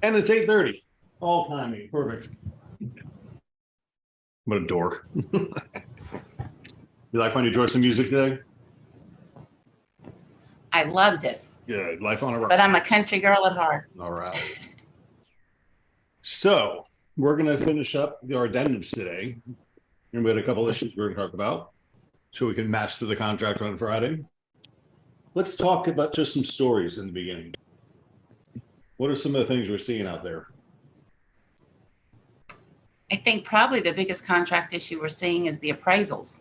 And it's 8:30. All timing. Perfect. What a dork. You like when you enjoy some music today? I loved it, Yeah, life on a rock. but I'm a country girl at heart. All right. So we're going to finish up our addendums today. And we had a couple issues we're going to talk about so we can master the contract on Friday. Let's talk about just some stories in the beginning. What are some of the things we're seeing out there? I think probably the biggest contract issue we're seeing is the appraisals.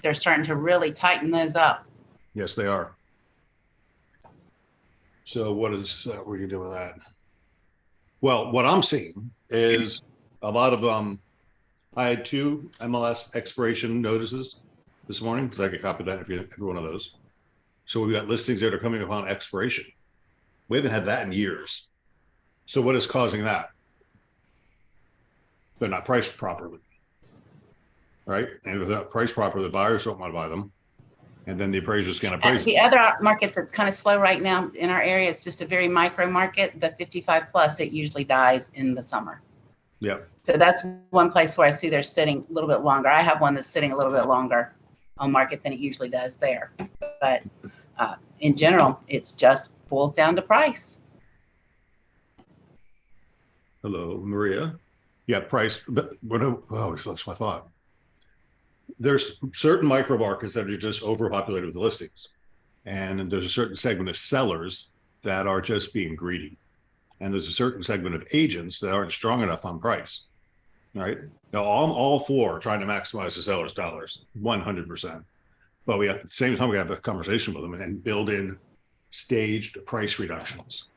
They're starting to really tighten those up. Yes, they are. So what are you doing with that? Well, what I'm seeing is a lot of I had two MLS expiration notices this morning because I get copied on every one of those. So we've got listings that are coming upon expiration. We haven't had that in years. So what is causing that? They're not priced properly, right? And if they're not priced properly, the buyers don't want to buy them. And then the appraiser's going to appraise The other market that's kind of slow right now in our area, it's just a very micro market. The 55 plus, it usually dies in the summer. Yeah. So that's one place where I see they're sitting a little bit longer. I have one that's sitting a little bit longer on market than it usually does there. But in general, it's just boils down to price. Hello, Maria. Yeah, price. But that's my thought. There's certain micro markets that are just overpopulated with listings. And there's a certain segment of sellers that are just being greedy. And there's a certain segment of agents that aren't strong enough on price. Right. Now, I'm all for trying to maximize the seller's dollars, 100%. But we at the same time, we have a conversation with them and build in staged price reductions.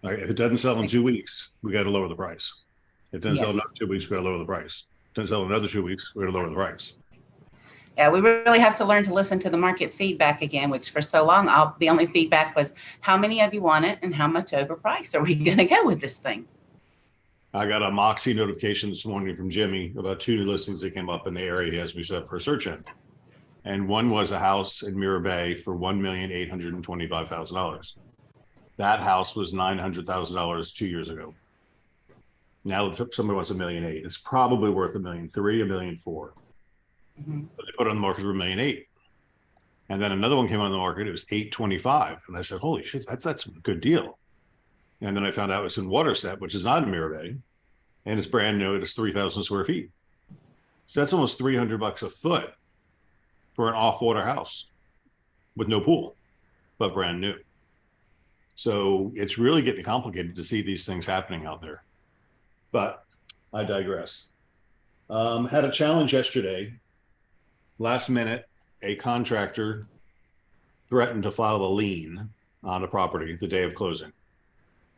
Right. If it doesn't sell in 2 weeks, we got to lower the price. If it doesn't sell in another 2 weeks, we got to lower the price. If it doesn't sell in another 2 weeks, we got to lower the price. Yeah, we really have to learn to listen to the market feedback again, which for so long, the only feedback was how many of you want it and how much overpriced are we going to go with this thing? I got a Moxie notification this morning from Jimmy about two new listings that came up in the area he has me set for a search in. And one was a house in Mirror Bay for $1,825,000. That house was $900,000 2 years ago. Now somebody wants $1.8 million. It's probably worth $1.3 million, $1.4 million. Mm-hmm. But they put it on the market for $1.8 million. And then another one came on the market. It was $825,000. And I said, holy shit, that's a good deal. And then I found out it was in Waterset, which is not in Mirror Bay. And it's brand new. It's 3,000 square feet. So that's almost $300 a foot for an off-water house with no pool, but brand new. So it's really getting complicated to see these things happening out there. But I digress. Had a challenge yesterday. Last minute, a contractor threatened to file a lien on a property the day of closing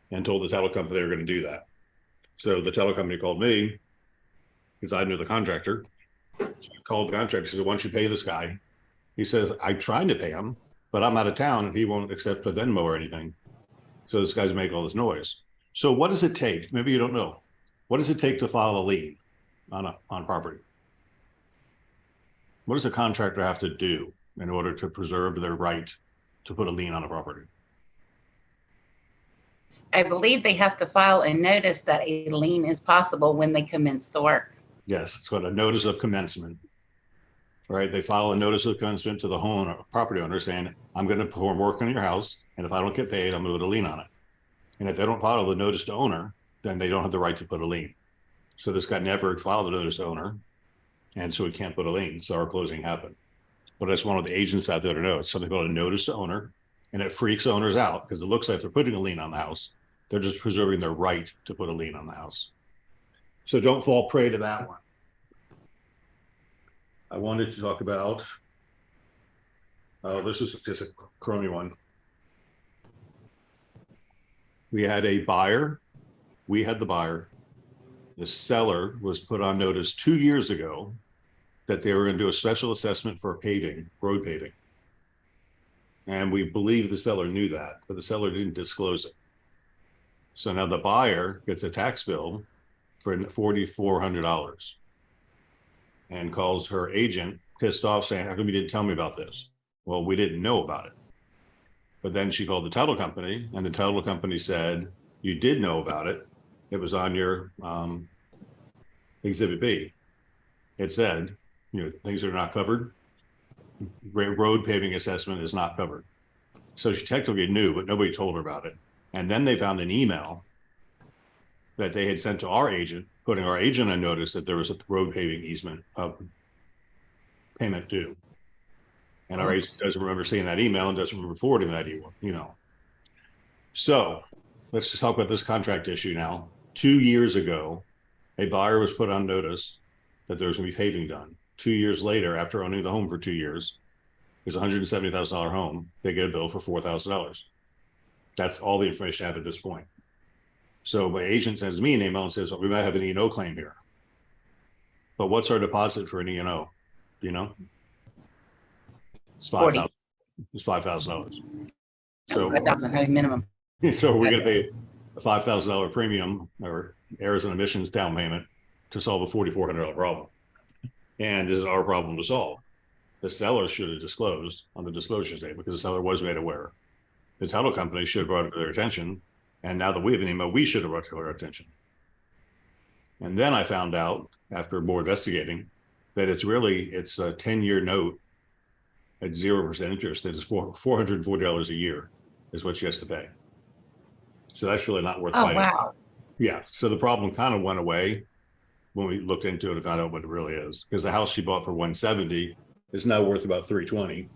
and told the title company they were going to do that. So the title company called me because I knew the contractor. So I called the contractor, said, why don't you pay this guy? He says, I tried to pay him, but I'm out of town and he won't accept a Venmo or anything. So this guy's making all this noise. So what does it take? Maybe you don't know. What does it take to file a lien on property? What does a contractor have to do in order to preserve their right to put a lien on a property? I believe they have to file a notice that a lien is possible when they commence the work. Yes, it's called a notice of commencement. Right? They file a notice of commencement to the property owner saying, I'm going to perform work on your house, and if I don't get paid, I'm going to put a lien on it. And if they don't file the notice to owner, then they don't have the right to put a lien. So this guy never filed a notice to owner, and so he can't put a lien. So our closing happened. But I just wanted the agents out there to know it's something called a notice to owner, and it freaks owners out because it looks like they're putting a lien on the house. They're just preserving their right to put a lien on the house. So don't fall prey to that one. I wanted to talk about, this is just a crummy one. We had a buyer. We had the buyer. The seller was put on notice 2 years ago that they were going to do a special assessment for paving, road paving. And we believe the seller knew that, but the seller didn't disclose it. So now the buyer gets a tax bill for $4,400 and calls her agent pissed off saying, how come you didn't tell me about this? Well, we didn't know about it. But then she called the title company and the title company said, you did know about it. It was on your Exhibit B. It said, things that are not covered. Road paving assessment is not covered. So she technically knew, but nobody told her about it. And then they found an email that they had sent to our agent, putting our agent on notice that there was a road paving easement payment due. And our agent doesn't remember seeing that email and doesn't remember forwarding that email. So let's just talk about this contract issue now. 2 years ago, a buyer was put on notice that there was going to be paving done. 2 years later, after owning the home for 2 years, it's a $170,000 home. They get a bill for $4,000. That's all the information I have at this point. So my agent sends me an email and says, well, we might have an E&O claim here. But what's our deposit for an E&O? Do you know? It's $5,000. It's $5,000. So $5,000 minimum. So we're going to pay a $5,000 premium or errors and omissions down payment to solve a $4,400 problem. And this is our problem to solve. The seller should have disclosed on the disclosure statement because the seller was made aware. The title company should have brought it to their attention. And now that we have an email, we should have brought it to their attention. And then I found out after more investigating that it's a 10-year note at 0% interest. That is $440 a year is what she has to pay. So that's really not worth fighting. Wow. Yeah. So the problem kind of went away when we looked into it and found out what it really is. Because the house she bought for $170 is now worth about $320.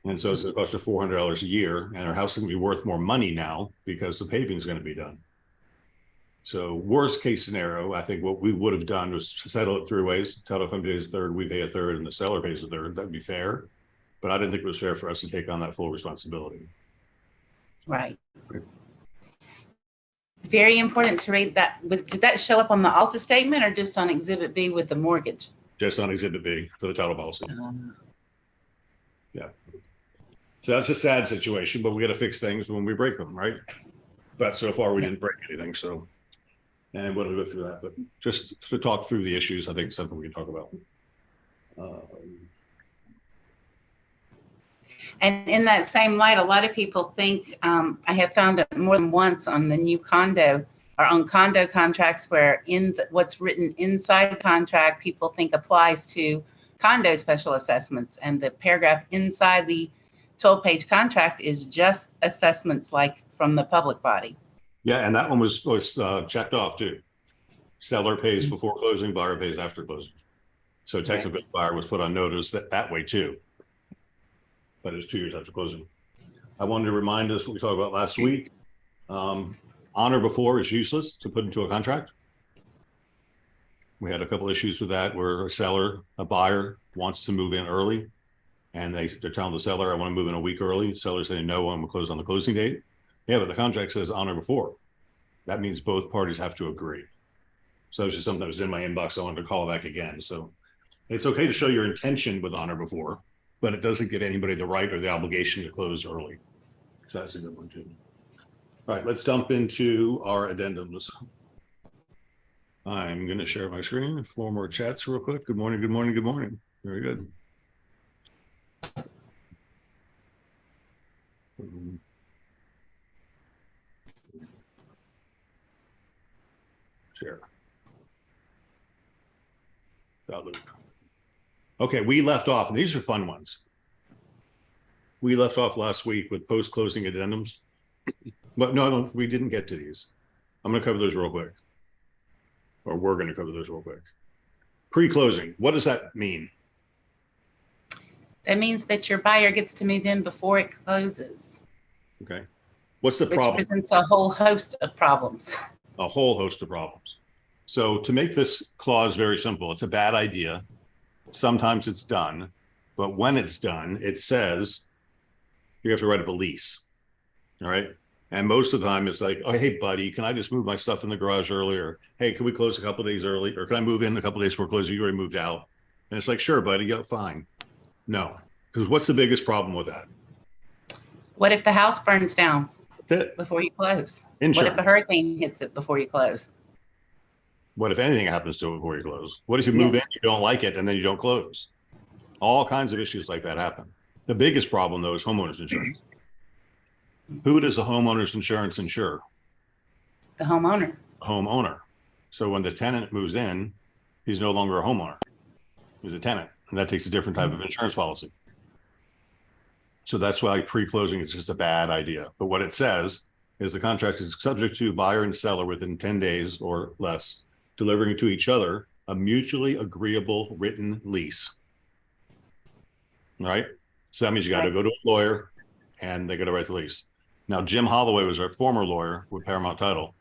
And so it's a cost of $400 a year. And her house is going to be worth more money now because the paving is going to be done. So worst case scenario, I think what we would have done was settle it 3 ways. Title company pays a third, we pay a third, and the seller pays a third. That'd be fair. But I didn't think it was fair for us to take on that full responsibility. Right. Very important to read that. Did that show up on the Alta statement or just on Exhibit B with the mortgage? Just on Exhibit B for the title policy. Yeah. So that's a sad situation, but we got to fix things when we break them, right? But so far we didn't break anything. So, and we'll go through that. But just to talk through the issues, I think it's something we can talk about. And in that same light, a lot of people think, I have found it more than once on the new condo or on condo contracts where what's written inside the contract, people think applies to condo special assessments. And the paragraph inside the 12-page contract is just assessments like from the public body. Yeah, and that one was checked off too. Seller pays before closing, buyer pays after closing. So technically, buyer was put on notice that way too. But it's 2 years after closing. I wanted to remind us what we talked about last week. Honor before is useless to put into a contract. We had a couple issues with that where a buyer wants to move in early and they're telling the seller, I want to move in a week early. The seller's saying, no, I'm going to close on the closing date. Yeah, but the contract says honor before. That means both parties have to agree. So it's just something that was in my inbox. I wanted to call back again. So it's okay to show your intention with honor before, but it doesn't give anybody the right or the obligation to close early. So that's a good one too. All right, let's dump into our addendums. I'm going to share my screen. 4 more chats real quick. Good morning, good morning, good morning. Very good. Share. Okay, we left off, and these are fun ones. We left off last week with post-closing addendums, but no, we didn't get to these. I'm going to cover those real quick, or we're going to cover those real quick. Pre-closing, what does that mean? That means that your buyer gets to move in before it closes. Okay. What's the problem? Which presents a whole host of problems. A whole host of problems. So to make this clause very simple, it's a bad idea. Sometimes it's done, but when it's done, it says you have to write up a lease. All right. And most of the time it's like, oh, hey, buddy, can I just move my stuff in the garage earlier? Hey, can we close a couple of days early? Or can I move in a couple of days before closing? You already moved out. And it's like, sure, buddy, yeah, fine. No, because what's the biggest problem with that? What if the house burns down before you close? Insurance. What if a hurricane hits it before you close? What if anything happens to it before you close? What if you move in, you don't like it, and then you don't close? All kinds of issues like that happen. The biggest problem, though, is homeowners insurance. Who does the homeowners insurance insure? The homeowner. Homeowner. So when the tenant moves in, he's no longer a homeowner. He's a tenant. And that takes a different type of insurance policy. So that's why pre-closing is just a bad idea. But what it says is the contract is subject to buyer and seller within 10 days or less, delivering to each other a mutually agreeable written lease. All right? So that means you got to go to a lawyer and they got to write the lease. Now, Jim Holloway was our former lawyer with Paramount Title,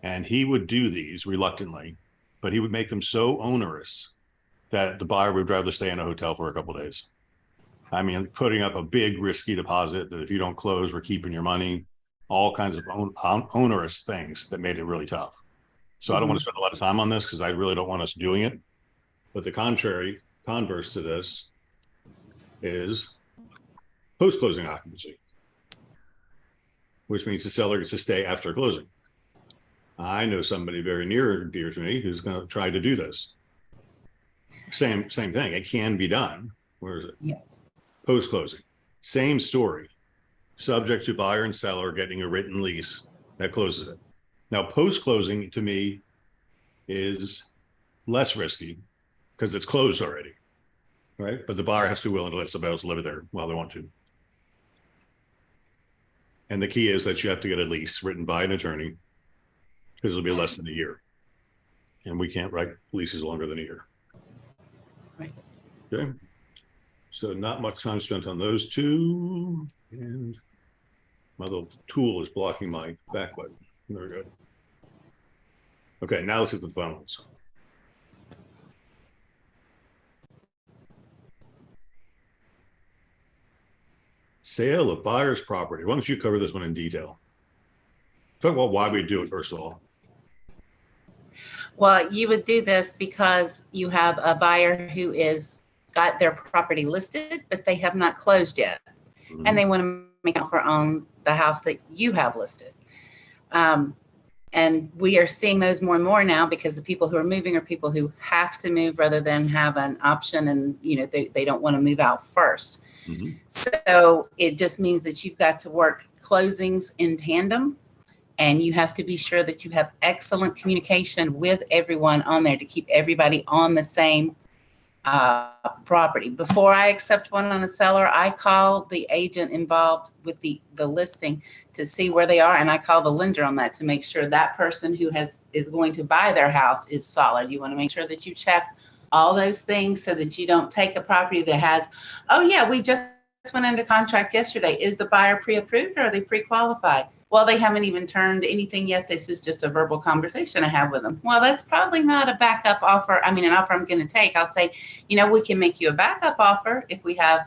and he would do these reluctantly, but he would make them so onerous that the buyer would rather stay in a hotel for a couple of days. I mean, putting up a big risky deposit that if you don't close, we're keeping your money, all kinds of onerous things that made it really tough. So I don't want to spend a lot of time on this because I really don't want us doing it. But the converse to this is post-closing occupancy, which means the seller gets to stay after closing. I know somebody very near and dear to me who's going to try to do this. Same thing. It can be done. Where is it? Yes. Post-closing. Same story. Subject to buyer and seller getting a written lease that closes it. Now, post-closing to me is less risky because it's closed already, right? But the buyer has to be willing to let somebody else live there while they want to. And the key is that you have to get a lease written by an attorney because it'll be less than a year. And we can't write leases longer than a year. Right. Okay. So not much time spent on those two. And my little tool is blocking my back button. There we go. Okay, now let's hit the fun ones. Sale of buyer's property. Why don't you cover this one in detail? Talk about why we do it, first of all. Well, you would do this because you have a buyer who is got their property listed, but they have not closed yet. Mm-hmm. And they want to make an offer on the house that you have listed. And we are seeing those more and more now because the people who are moving are people who have to move rather than have an option and, you know, they don't want to move out first. Mm-hmm. So it just means that you've got to work closings in tandem, and you have to be sure that you have excellent communication with everyone on there to keep everybody on the same property. Before I accept one on a seller, I call the agent involved with the listing to see where they are, and I call the lender on that to make sure that person who is going to buy their house is solid. You want to make sure that you check all those things so that you don't take a property that has, oh yeah, we just went under contract yesterday. Is the buyer pre-approved or are they pre-qualified? Well, they haven't even turned anything yet. This is just a verbal conversation I have with them. Well, that's probably not a backup offer. I mean, an offer I'm going to take. I'll say, you know, we can make you a backup offer if we have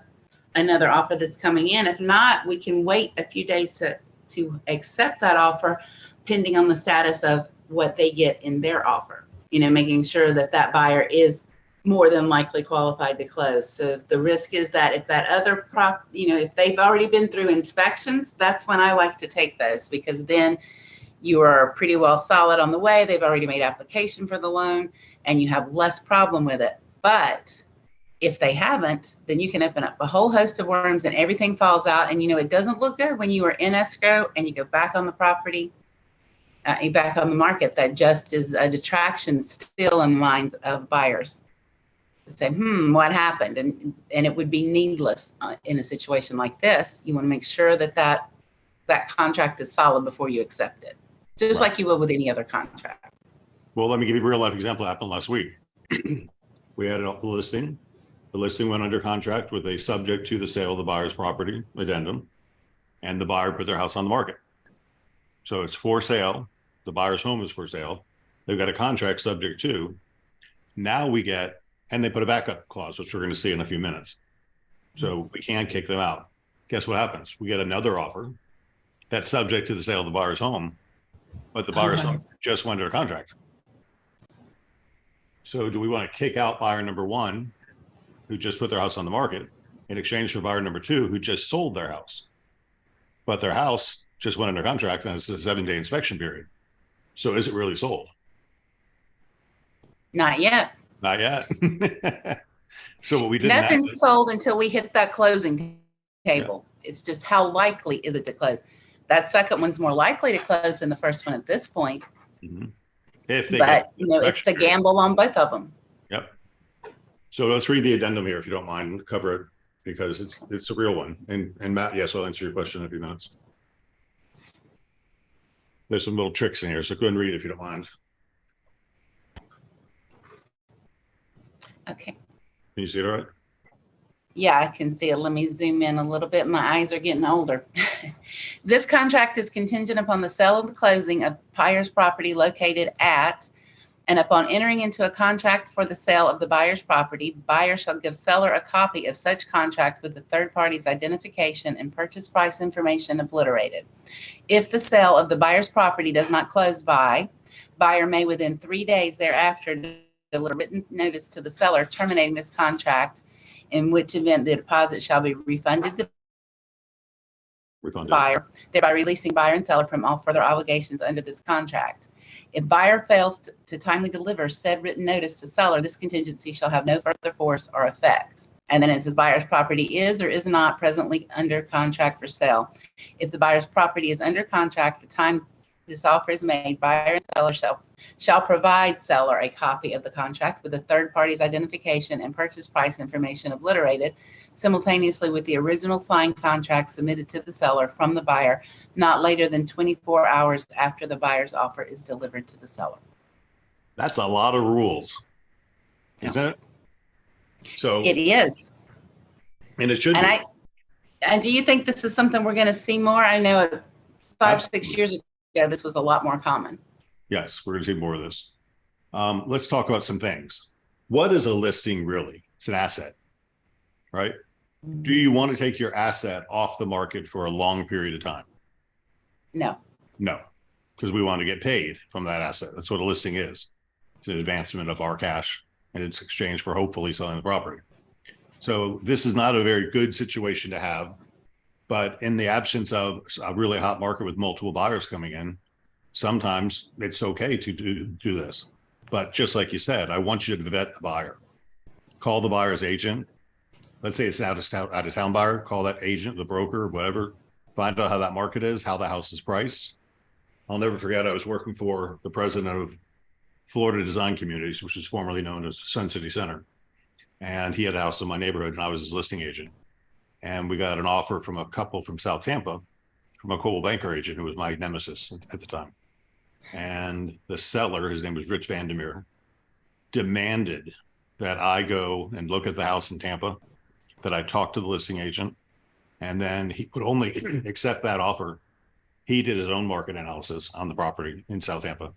another offer that's coming in. If not, we can wait a few days to accept that offer pending on the status of what they get in their offer. You know, making sure that that buyer is more than likely qualified to close. So the risk is that if that other if they've already been through inspections, that's when I like to take those, because then you are pretty well solid on the way. They've already made application for the loan and you have less problem with it. But if they haven't, then you can open up a whole host of worms and everything falls out. And, you know, it doesn't look good when you are in escrow and you go back on the property, back on the market. That just is a detraction still in the minds of buyers. Say, what happened? And it would be needless in a situation like this. You want to make sure that that contract is solid before you accept it, just like you would with any other contract. Well, let me give you a real life example that happened last week. We had a listing. The listing went under contract with a subject to the sale of the buyer's property addendum, and the buyer put their house on the market. So it's for sale. The buyer's home is for sale. They've got a contract subject to. Now we get, and they put a backup clause, which we're going to see in a few minutes. So we can't kick them out. Guess what happens? We get another offer that's subject to the sale of the buyer's home, but the buyer's home just went under contract. So do we want to kick out buyer number one, who just put their house on the market, in exchange for buyer number two, who just sold their house? But their house just went under contract and it's a 7-day inspection period. So is it really sold? Not yet. Not yet. So what we did. Nothing's sold until we hit that closing table. Yeah. It's just how likely is it to close? That second one's more likely to close than the first one at this point. Mhm. If they get But, you know, it's a inspection. gamble on both of them. Yep. So let's read the addendum here, if you don't mind, cover it, because it's a real one. And Matt, yes, I'll answer your question in a few minutes. There's some little tricks in here, so go ahead and read it if you don't mind. Okay. Can you see it all right? Yeah, I can see it. Let me zoom in a little bit. My eyes are getting older. This contract is contingent upon the sale of the closing of buyer's property located at, and upon entering into a contract for the sale of the buyer's property, buyer shall give seller a copy of such contract with the third party's identification and purchase price information obliterated. If the sale of the buyer's property does not close by, buyer may within 3 days thereafter deliver written notice to the seller terminating this contract, in which event the deposit shall be refunded to buyer, thereby releasing buyer and seller from all further obligations under this contract. If buyer fails to timely deliver said written notice to seller, this contingency shall have no further force or effect. And then it says buyer's property is or is not presently under contract for sale. If the buyer's property is under contract, the time this offer is made, buyer and seller shall provide seller a copy of the contract with the third party's identification and purchase price information obliterated, simultaneously with the original signed contract submitted to the seller from the buyer, not later than 24 hours after the buyer's offer is delivered to the seller. That's a lot of rules, isn't it? So It is. and it should And be. and do you think this is something we're going to see more? I know 5, Absolutely. 6 years ago, this was a lot more common. Yes, we're going to see more of this. Let's talk about some things. What is a listing really? It's an asset, right? Do you want to take your asset off the market for a long period of time? No. No, because we want to get paid from that asset. That's what a listing is. It's an advancement of our cash, and it's exchange for hopefully selling the property. So this is not a very good situation to have, but in the absence of a really hot market with multiple buyers coming in, sometimes it's okay to do this. But just like you said, I want you to vet the buyer. Call the buyer's agent. Let's say it's an out of town buyer. Call that agent, the broker, whatever. Find out how that market is, how the house is priced. I'll never forget, I was working for the president of Florida Design Communities, which was formerly known as Sun City Center. And he had a house in my neighborhood, and I was his listing agent. And we got an offer from a couple from South Tampa, from a Coldwell Banker agent who was my nemesis at the time. And the seller, his name was Rich Vandermeer, demanded that I go and look at the house in Tampa, that I talk to the listing agent, and then he would only accept that offer. He did his own market analysis on the property in South Tampa,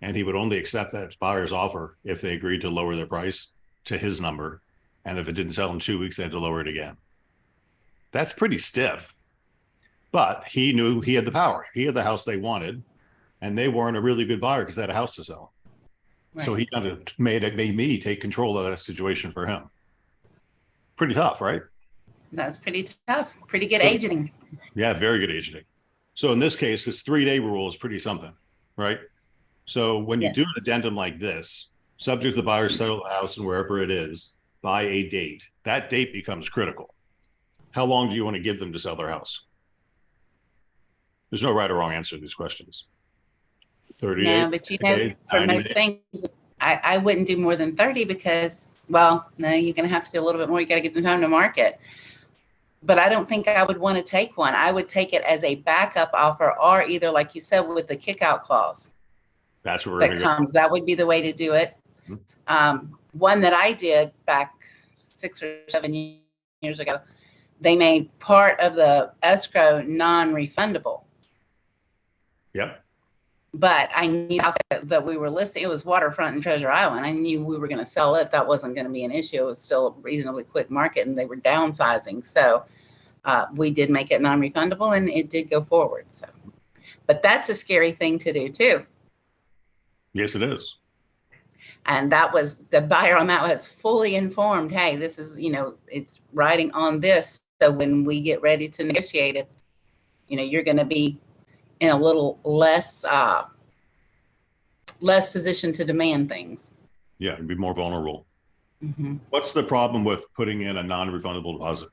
and he would only accept that buyer's offer if they agreed to lower their price to his number. And if it didn't sell in 2 weeks, they had to lower it again. That's pretty stiff, but he knew he had the power. He had the house they wanted, and they weren't a really good buyer because they had a house to sell. Right. So he kind of made me take control of that situation for him. Pretty tough, right? That's pretty tough. Pretty good agenting. Yeah, very good agenting. So in this case, this 3-day rule is pretty something, right? So when you do an addendum like this, subject to the buyer settle the house and wherever it is by a date, that date becomes critical. How long do you want to give them to sell their house? There's no right or wrong answer to these questions. 30 days? No, but you know, for most things, I wouldn't do more than 30 because, well, no, you're going to have to do a little bit more. You got to give them time to market. But I don't think I would want to take one. I would take it as a backup offer, or either, like you said, with the kick-out clause. That's where we're comes. That would be the way to do it. Mm-hmm. One that I did back 6 or 7 years ago, they made part of the escrow non-refundable. Yep. But I knew that we were listing. It was waterfront in Treasure Island. I knew we were going to sell it. That wasn't going to be an issue. It was still a reasonably quick market, and they were downsizing. So we did make it non-refundable, and it did go forward. So, but that's a scary thing to do too. Yes, it is. And that was the buyer on that was fully informed. Hey, this is, you know, it's riding on this. So when we get ready to negotiate it, you know, you're going to be in a little less position to demand things. Yeah, it'd be more vulnerable. Mm-hmm. What's the problem with putting in a non-refundable deposit?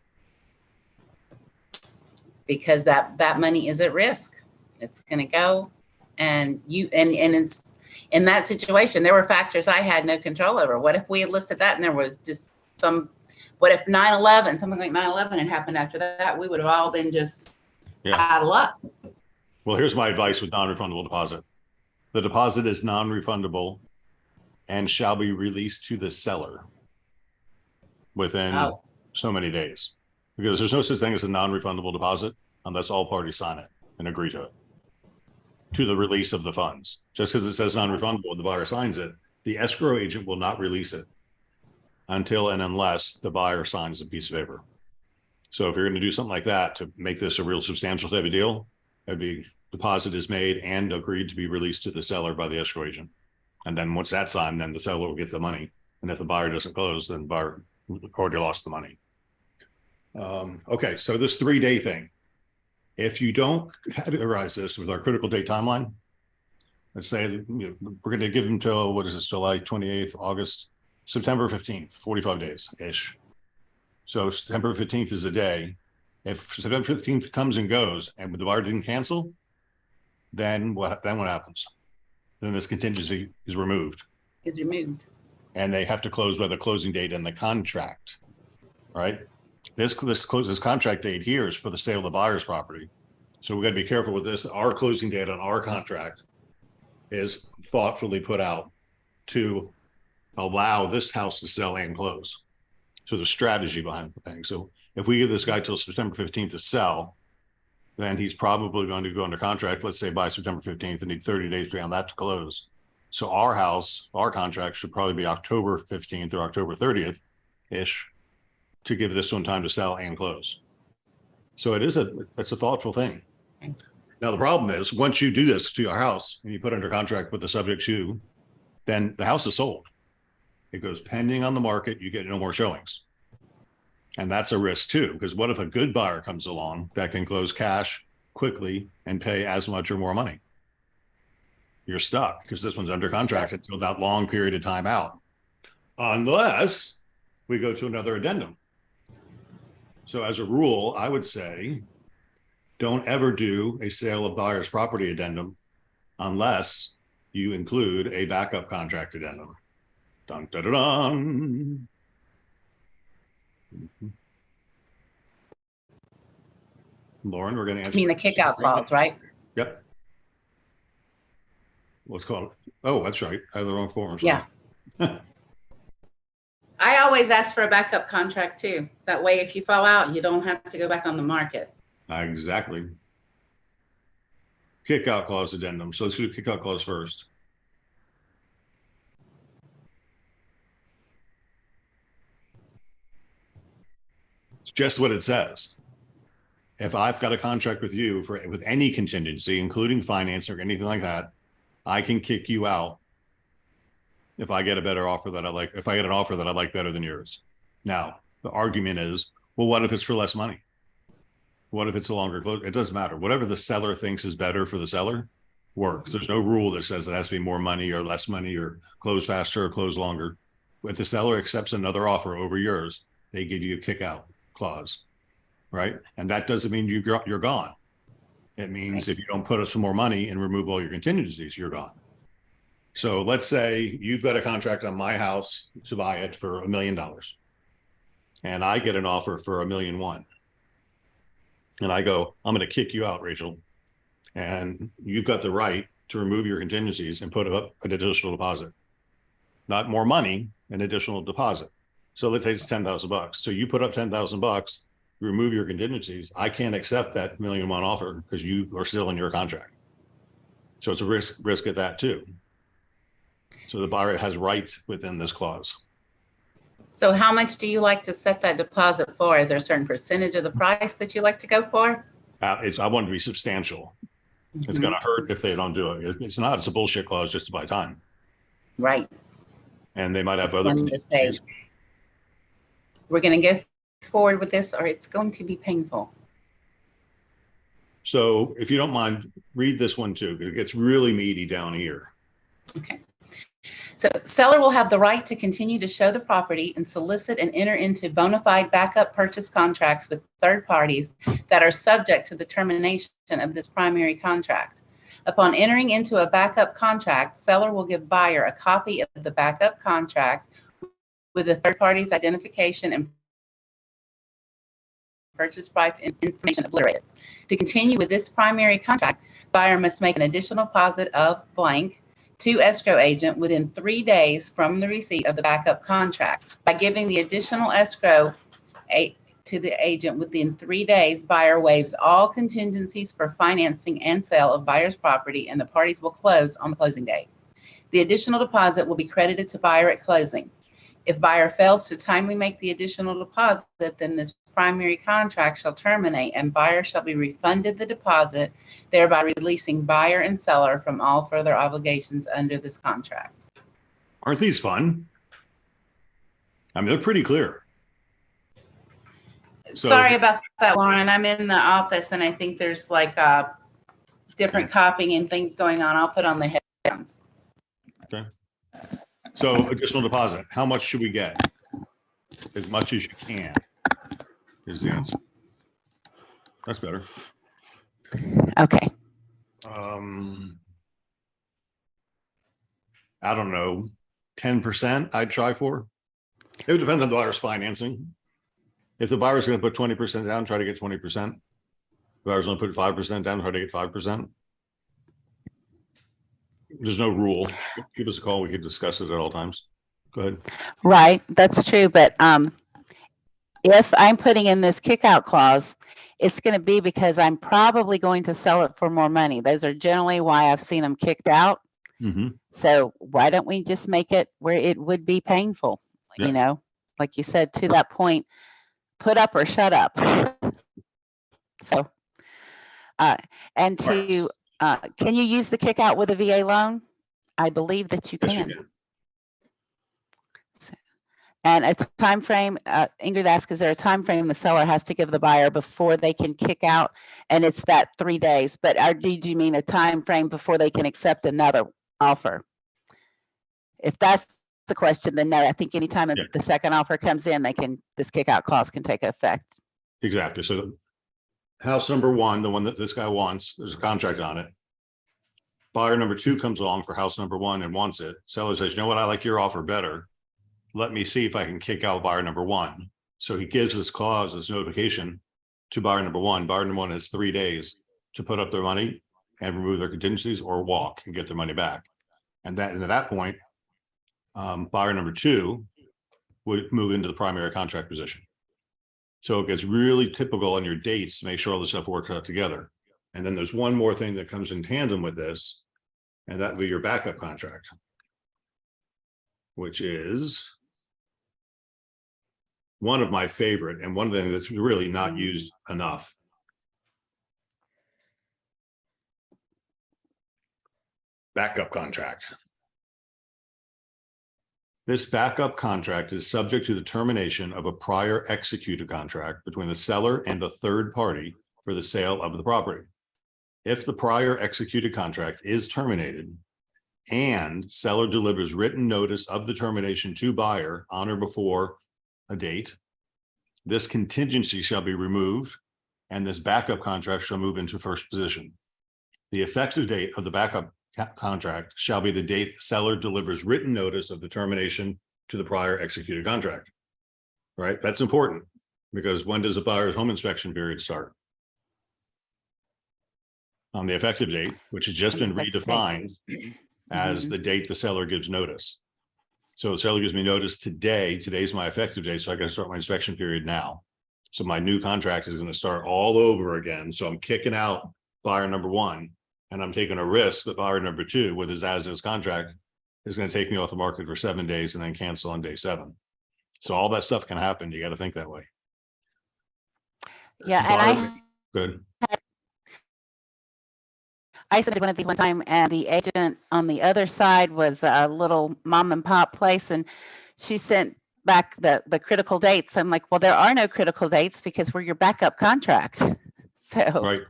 Because that money is at risk. It's going to go, and it's in that situation, there were factors I had no control over. What if we had listed that and there was just what if 9/11, something like 9/11 had happened after that? We would have all been just out of luck. Well, here's my advice with non-refundable deposit. The deposit is non-refundable and shall be released to the seller within so many days, because there's no such thing as a non-refundable deposit unless all parties sign it and agree to it, to the release of the funds. Just because it says non-refundable and the buyer signs it, the escrow agent will not release it until and unless the buyer signs a piece of paper. So if you're going to do something like that to make this a real substantial type of deal, it'd be deposit is made and agreed to be released to the seller by the escrow agent. And then once that's signed, then the seller will get the money. And if the buyer doesn't close, then the buyer already lost the money. Okay, so this 3-day thing, if you don't categorize this with our critical date timeline, let's say we're going to give them till, what is this, July 28th, August, September 15th, 45 days-ish. So September 15th is a day. If September 15th comes and goes and the buyer didn't cancel, then what happens? Then this contingency is removed. Is removed. And they have to close by the closing date in the contract, right? This contract date here is for the sale of the buyer's property. So we got to be careful with this. Our closing date on our contract is thoughtfully put out to allow this house to sell and close. So the strategy behind the thing. So if we give this guy till September 15th to sell, then he's probably going to go under contract, let's say by September 15th, and need 30 days beyond that to close. So our contract should probably be October 15th or October 30th-ish to give this one time to sell and close. So it's a thoughtful thing. Now, the problem is once you do this to your house and you put under contract with the subject to, then the house is sold. It goes pending on the market, you get no more showings. And that's a risk too, because what if a good buyer comes along that can close cash quickly and pay as much or more money? You're stuck because this one's under contract until that long period of time out, unless we go to another addendum. So as a rule, I would say, don't ever do a sale of buyer's property addendum unless you include a backup contract addendum. Dun, dun, dun, dun. Lauren, we're going to answer. You mean the kickout clause, right? Yep. What's called? Oh, that's right. I have the wrong form. Yeah. I always ask for a backup contract too. That way, if you fall out, you don't have to go back on the market. Exactly. Kickout clause addendum. So let's do kickout clause first. It's just what it says. If I've got a contract with you with any contingency, including finance or anything like that, I can kick you out if I get a better offer that I like, if I get an offer that I like better than yours. Now, the argument is, well, what if it's for less money? What if it's a longer close? It doesn't matter. Whatever the seller thinks is better for the seller works. There's no rule that says it has to be more money or less money or close faster or close longer. If the seller accepts another offer over yours, they give you a kick out clause, right? And that doesn't mean you're gone. It means if you don't put up some more money and remove all your contingencies, you're gone. So let's say you've got a contract on my house to buy it for $1 million. And I get an offer for $1.1 million. And I go, I'm going to kick you out, Rachel. And you've got the right to remove your contingencies and put up an additional deposit. Not more money, an additional deposit. So let's say it's $10,000. So you put up $10,000, remove your contingencies. I can't accept that $1.1 million offer because you are still in your contract. So it's a risk at that too. So the buyer has rights within this clause. So how much do you like to set that deposit for? Is there a certain percentage of the price that you like to go for? I want it to be substantial. Mm-hmm. It's going to hurt if they don't do it. It's not. It's a bullshit clause just to buy time. Right. And they might have other. To say, we're going to go forward with this, or it's going to be painful. So if you don't mind, read this one too, because it gets really meaty down here. Okay. So seller will have the right to continue to show the property and solicit and enter into bona fide backup purchase contracts with third parties that are subject to the termination of this primary contract. Upon entering into a backup contract, seller will give buyer a copy of the backup contract with the third party's identification and purchase price information obliterated. To continue with this primary contract, buyer must make an additional deposit of blank to escrow agent within 3 days from the receipt of the backup contract. By giving the additional escrow to the agent within 3 days, buyer waives all contingencies for financing and sale of buyer's property, and the parties will close on the closing date. The additional deposit will be credited to buyer at closing. If buyer fails to timely make the additional deposit, then this primary contract shall terminate and buyer shall be refunded the deposit, thereby releasing buyer and seller from all further obligations under this contract. Aren't these fun? I mean, they're pretty clear. So, sorry about that, Lauren. I'm in the office and I think there's like different copying and things going on. I'll put on the headphones. Okay. So additional deposit, how much should we get? As much as you can is the answer. That's better. Okay. I don't know, 10% I'd try for. It would depend on the buyer's financing. If the buyer's going to put 20% down, try to get 20%. The buyer's going to put 5% down, try to get 5%. There's no rule. Give us a call. We could discuss it at all times. Go ahead. Right. That's true. But if I'm putting in this kick-out clause, it's going to be because I'm probably going to sell it for more money. Those are generally why I've seen them kicked out. Mm-hmm. So why don't we just make it where it would be painful? Yeah. You know, like you said, to that point, put up or shut up. So, and to, can you use the kick out with a VA loan? I believe that you can. Yes, you can. And a time frame, Ingrid asked, is there a time frame the seller has to give the buyer before they can kick out? And it's that 3 days. But did you mean a time frame before they can accept another offer? If that's the question, then no. I think anytime that the second offer comes in, this kick out clause can take effect. Exactly. So house number one, the one that this guy wants, there's a contract on it. Buyer number two comes along for house number one and wants it. Seller says, you know what, I like your offer better. Let me see if I can kick out buyer number one. So he gives this clause, this notification to buyer number one. Buyer number one has 3 days to put up their money and remove their contingencies or walk and get their money back. And at that point, buyer number two would move into the primary contract position. So it gets really typical on your dates to make sure all this stuff works out together. And then there's one more thing that comes in tandem with this, and that would be your backup contract, which is one of my favorite and one of the things that's really not used enough. Backup contract. This backup contract is subject to the termination of a prior executed contract between the seller and a third party for the sale of the property. If the prior executed contract is terminated and seller delivers written notice of the termination to buyer on or before a date, this contingency shall be removed and this backup contract shall move into first position. The effective date of the backup contract shall be the date the seller delivers written notice of the termination to the prior executed contract. Right? That's important because when does the buyer's home inspection period start? On the effective date, which has just been redefined as the date the seller gives notice. So the seller gives me notice today. Today's my effective date, so I got to start my inspection period now. So my new contract is going to start all over again. So I'm kicking out buyer number one, and I'm taking a risk that buyer number two, with his as-is contract, is going to take me off the market for 7 days and then cancel on day 7. So all that stuff can happen. You got to think that way. Yeah, and good. I submitted one of these one time, and the agent on the other side was a little mom and pop place, and she sent back the critical dates. I'm like, well, there are no critical dates because we're your backup contract. So right.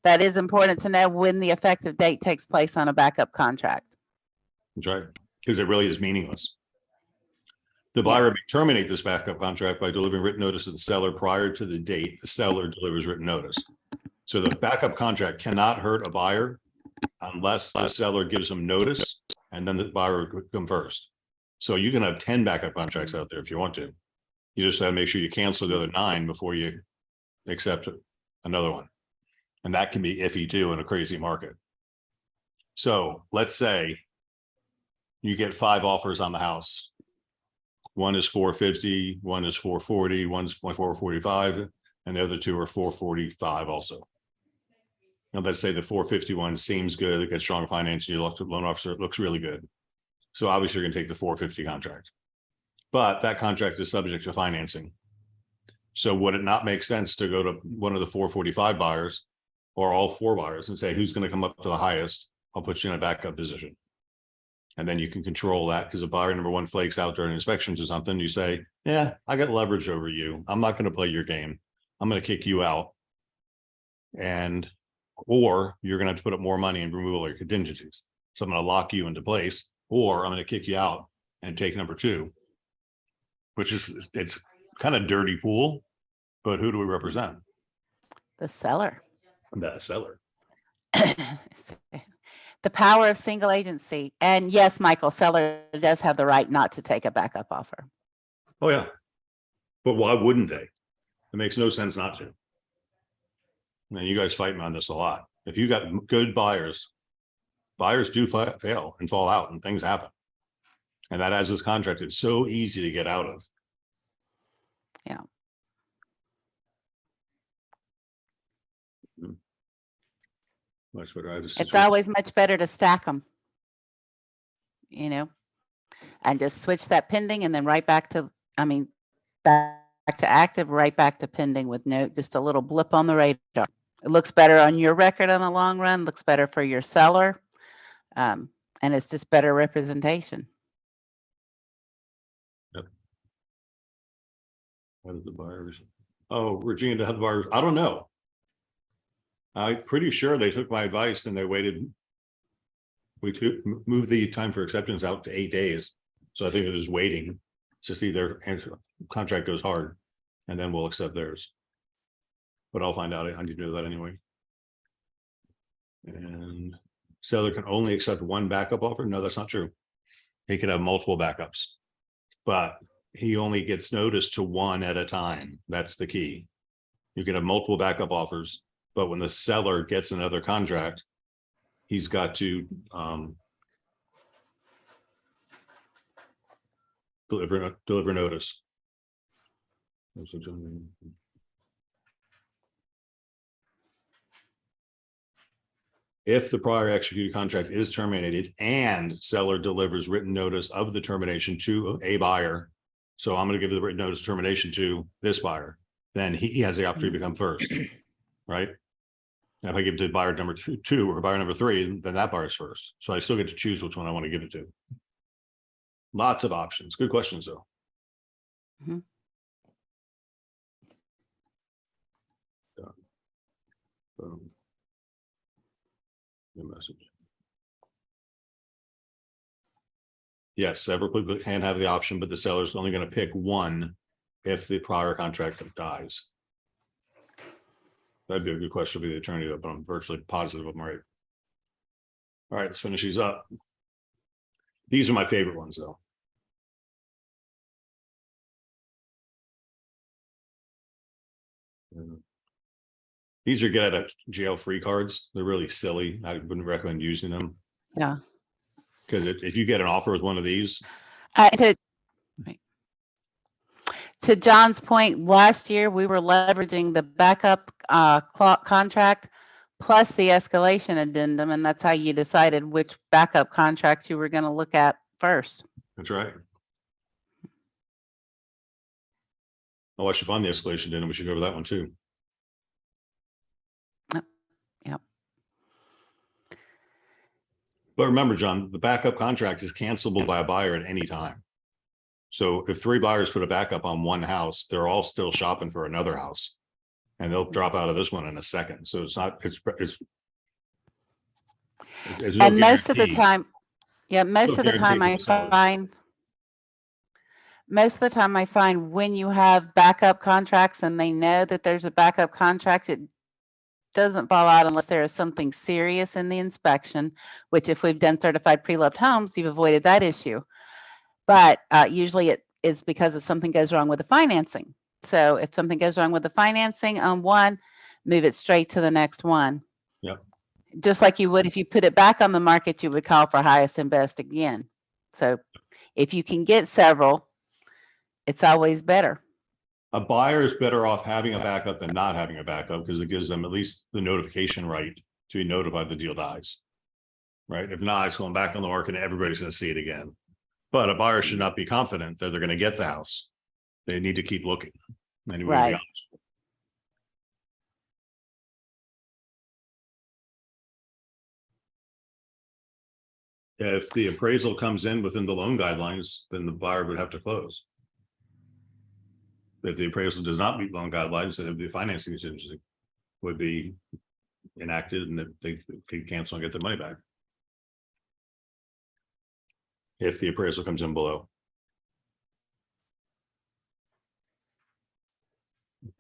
That is important to know when the effective date takes place on a backup contract. That's right, because it really is meaningless. The buyer may terminate this backup contract by delivering written notice to the seller prior to the date the seller delivers written notice. So the backup contract cannot hurt a buyer unless the seller gives them notice and then the buyer would come first. So you can have 10 backup contracts out there if you want to. You just gotta make sure you cancel the other 9 before you accept another one. And that can be iffy too in a crazy market. So let's say you get 5 offers on the house. One is 450, one is 440, one's 445, and the other 2 are 445 also. Now let's say the 451 seems good, it gets strong financing, you look to the loan officer, it looks really good. So obviously you're gonna take the 450 contract. But that contract is subject to financing. So would it not make sense to go to one of the 445 buyers or all 4 buyers and say, who's going to come up to the highest? I'll put you in a backup position. And then you can control that, because if buyer number 1 flakes out during inspections or something, you say, yeah, I got leverage over you. I'm not going to play your game. I'm going to kick you out. Or you're going to have to put up more money and remove all your contingencies. So I'm going to lock you into place, or I'm going to kick you out and take number 2. Which is, it's kind of dirty pool, but who do we represent? The seller. The seller. The power of single agency. And yes, Michael, seller does have the right not to take a backup offer. Oh yeah. But why wouldn't they? It makes no sense not to. And you guys fight me on this a lot. If you got good buyers, buyers do fail and fall out and things happen. And that as this contract, it's so easy to get out of. Yeah. Much better. It's always much better to stack them, you know, and just switch that pending and then right back to, back to active, right back to pending with just a little blip on the radar. It looks better on your record on the long run, looks better for your seller. And it's just better representation. How did the buyers? Oh, Regina, how the buyers? I don't know. I'm pretty sure they took my advice and they waited. We moved the time for acceptance out to 8 days. So I think it was waiting to see their contract goes hard, and then we'll accept theirs. But I'll find out. I need to know that anyway. And seller can only accept 1 backup offer. No, that's not true. He could have multiple backups, but he only gets notice to 1 at a time. That's the key. You can have multiple backup offers, but when the seller gets another contract, he's got to deliver notice. If the prior executed contract is terminated and seller delivers written notice of the termination to a buyer, so I'm going to give the written notice termination to this buyer, then he has the opportunity to become first, right? And if I give it to buyer number 2 or buyer number 3, then that buyer's first. So I still get to choose which one I want to give it to. Lots of options. Good questions, though. Mm-hmm. New message. Yes, several people can have the option, but the seller's only going to pick 1 if the prior contract dies. That'd be a good question to be the attorney, but I'm virtually positive I'm right. All right, let's finish these up. These are my favorite ones, though. These are get out of jail free cards. They're really silly. I wouldn't recommend using them. Yeah. Because if you get an offer with one of these. To John's point, last year we were leveraging the backup contract plus the escalation addendum, and that's how you decided which backup contracts you were going to look at first. That's right. Oh, I should find the escalation addendum. We should go over that one too. Yep. But remember, John, the backup contract is cancelable by a buyer at any time. So if 3 buyers put a backup on 1 house, they're all still shopping for another house, and they'll drop out of this one in a second. So it's not, it's no and most guarantee. of the time, yeah, most of the time I find when you have backup contracts and they know that there's a backup contract, doesn't fall out unless there is something serious in the inspection, which if we've done certified pre-loved homes, you've avoided that issue. But usually it is because of something goes wrong with the financing. So if something goes wrong with the financing on one, move it straight to the next one. Yep. Just like you would if you put it back on the market, you would call for highest and best again. So if you can get several, it's always better. A buyer is better off having a backup than not having a backup because it gives them at least the notification right to be notified the deal dies. Right? If not, it's going back on the market and everybody's going to see it again. But a buyer should not be confident that they're going to get the house. They need to keep looking. Anyway, Right. If the appraisal comes in within the loan guidelines, then the buyer would have to close. If the appraisal does not meet loan guidelines, then the financing contingency would be enacted and that they could cancel and get their money back. If the appraisal comes in below.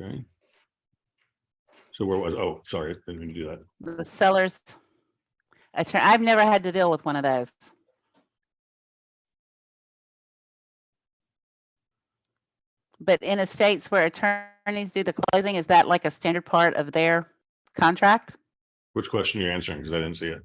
Okay. So where was, oh, sorry, I didn't mean to do that. The seller's attorney, I've never had to deal with one of those. But in estates where attorneys do the closing, is that like a standard part of their contract? Which question are you answering? Because I didn't see it.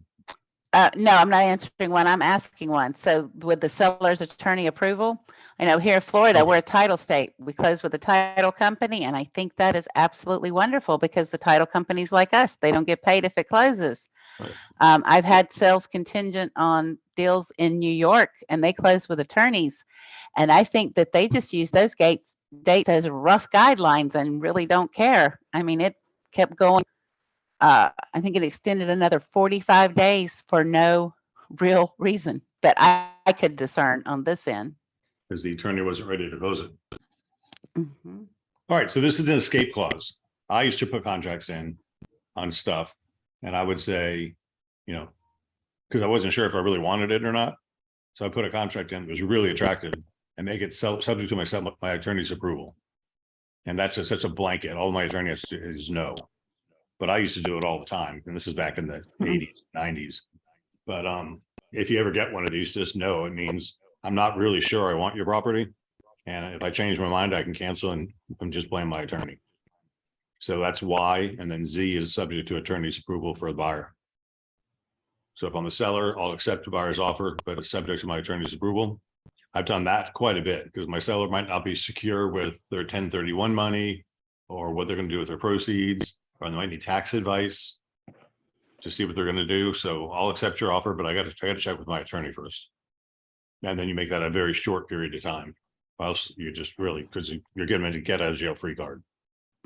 No, I'm not answering one. I'm asking one. So with the seller's attorney approval, I know here in Florida, Okay. we're a title state. We close with a title company. And I think that is absolutely wonderful because the title companies like us, they don't get paid if it closes. Right. I've had sales contingent on deals in New York and they close with attorneys. And I think that they just use those dates as rough guidelines and really don't care. I mean, it kept going. I think it extended another 45 days for no real reason that I could discern on this end. Because the attorney wasn't ready to close it. Mm-hmm. All right, so this is an escape clause. I used to put contracts in on stuff, and I would say, you know, because I wasn't sure if I really wanted it or not. So I put a contract in that was really attractive and make it subject to my attorney's approval. And that's just such a blanket. All my attorney has to do is no. But I used to do it all the time. And this is back in the 80s, 90s. But if you ever get one of these, just know it means I'm not really sure I want your property. And if I change my mind, I can cancel and just blame my attorney. So that's Y. And then Z is subject to attorney's approval for the buyer. So if I'm a seller, I'll accept the buyer's offer, but it's subject to my attorney's approval. I've done that quite a bit because my seller might not be secure with their 1031 money or what they're going to do with their proceeds, or they might need tax advice to see what they're going to do. So I'll accept your offer, but I got to check with my attorney first. And then you make that a very short period of time. Or else you just really, because you're getting a get out of jail free card.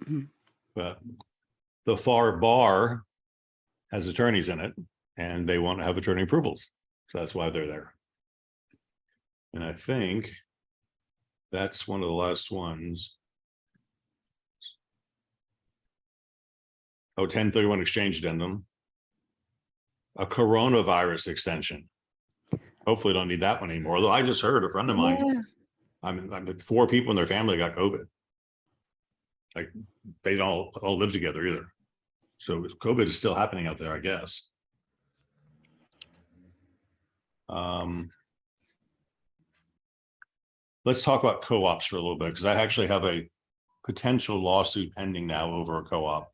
Mm-hmm. But the FAR bar has attorneys in it and they won't have attorney approvals. So that's why they're there. And I think that's one of the last ones. Oh, 1031 exchange addendum. A coronavirus extension. Hopefully don't need that one anymore. Although I just heard a friend of mine, Yeah. I mean, 4 people in their family got COVID. Like they don't all live together either. So COVID is still happening out there, I guess. Let's talk about co-ops for a little bit, because I actually have a potential lawsuit pending now over a co-op.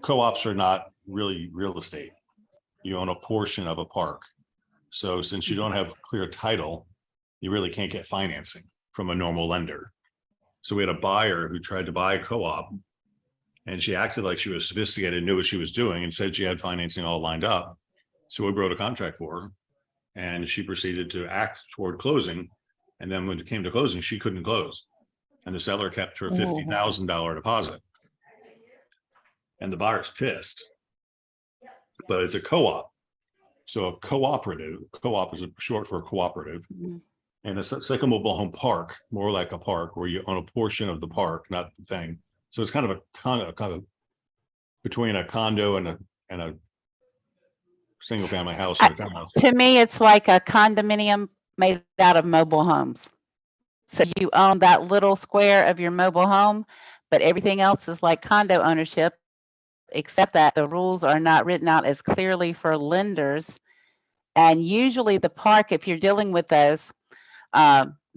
Co-ops are not really real estate. You own a portion of a park. So since you don't have clear title, you really can't get financing from a normal lender. So we had a buyer who tried to buy a co-op and she acted like she was sophisticated, knew what she was doing and said she had financing all lined up. So we wrote a contract for her and she proceeded to act toward closing. And then when it came to closing, she couldn't close. And the seller kept her $50,000 deposit. And the buyer's pissed. But it's a co-op. So a cooperative, co-op is short for a cooperative. Mm-hmm. And it's like a mobile home park, more like a park where you own a portion of the park, not the thing. So it's kind of between a condo and a single family house. To me, it's like a condominium made out of mobile homes. So you own that little square of your mobile home, but everything else is like condo ownership, except that the rules are not written out as clearly for lenders. And usually the park, if you're dealing with those,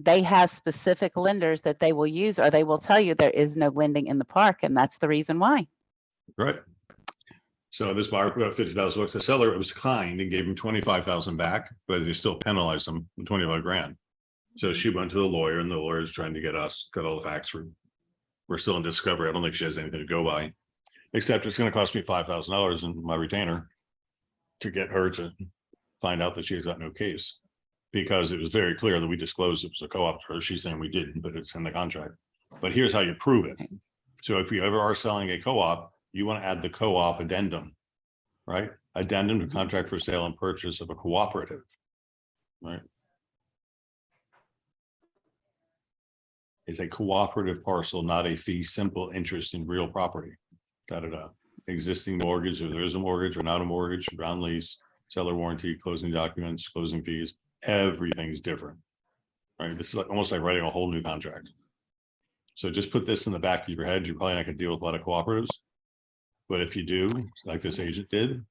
they have specific lenders that they will use, or they will tell you there is no lending in the park, and that's the reason why. Right. So this buyer put up 50,000 bucks. The seller was kind and gave him 25,000 back, but they still penalized him with 25 grand. So she went to the lawyer, and the lawyer is trying to get all the facts. We're still in discovery. I don't think she has anything to go by, except it's going to cost me $5,000 in my retainer to get her to find out that she's got no case, because it was very clear that we disclosed it was a co-op to her. She's saying we didn't, but it's in the contract. But here's how you prove it. So if you ever are selling a co-op, you want to add the co-op addendum, right? Addendum to contract for sale and purchase of a cooperative, right? It's a cooperative parcel, not a fee simple interest in real property. Da-da-da. Existing mortgage, if there is a mortgage or not a mortgage, ground lease, seller warranty, closing documents, closing fees, everything's different, right? This is like almost like writing a whole new contract. So just put this in the back of your head. You're probably not going to deal with a lot of cooperatives, but if you do, like this agent did,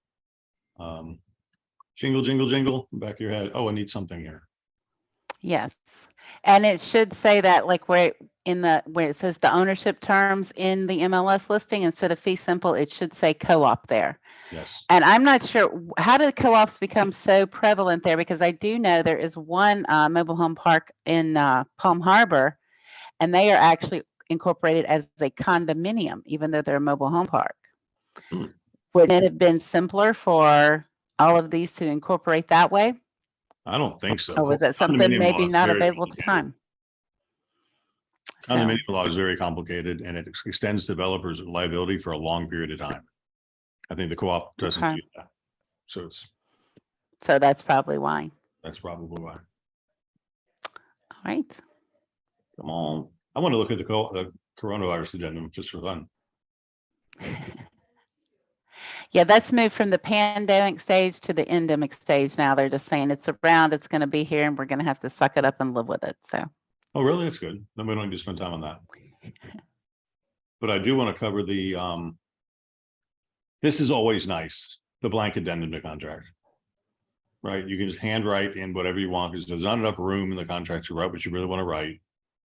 jingle, jingle, jingle, back of your head. Oh, I need something here. Yes. And it should say that, like where it says the ownership terms in the MLS listing, instead of fee simple, it should say co-op there. Yes. And I'm not sure, how did co-ops become so prevalent there? Because I do know there is one mobile home park in Palm Harbor, and they are actually incorporated as a condominium, even though they're a mobile home park. Wouldn't it have been simpler for all of these to incorporate that way? I don't think so. Or was that something maybe not available at the time? Condominium law is very complicated, and it extends developers' liability for a long period of time. I think the co-op doesn't do that. So that's probably why. That's probably why. All right. Come on. I want to look at the coronavirus addendum just for fun. Yeah, that's moved from the pandemic stage to the endemic stage now. They're just saying it's around, it's going to be here, and we're going to have to suck it up and live with it. So. Oh, really? That's good. Then we don't need to spend time on that. But I do want to cover the, this is always nice, the blank addendum to contract. Right? You can just handwrite in whatever you want, because there's not enough room in the contract to write what you really want to write.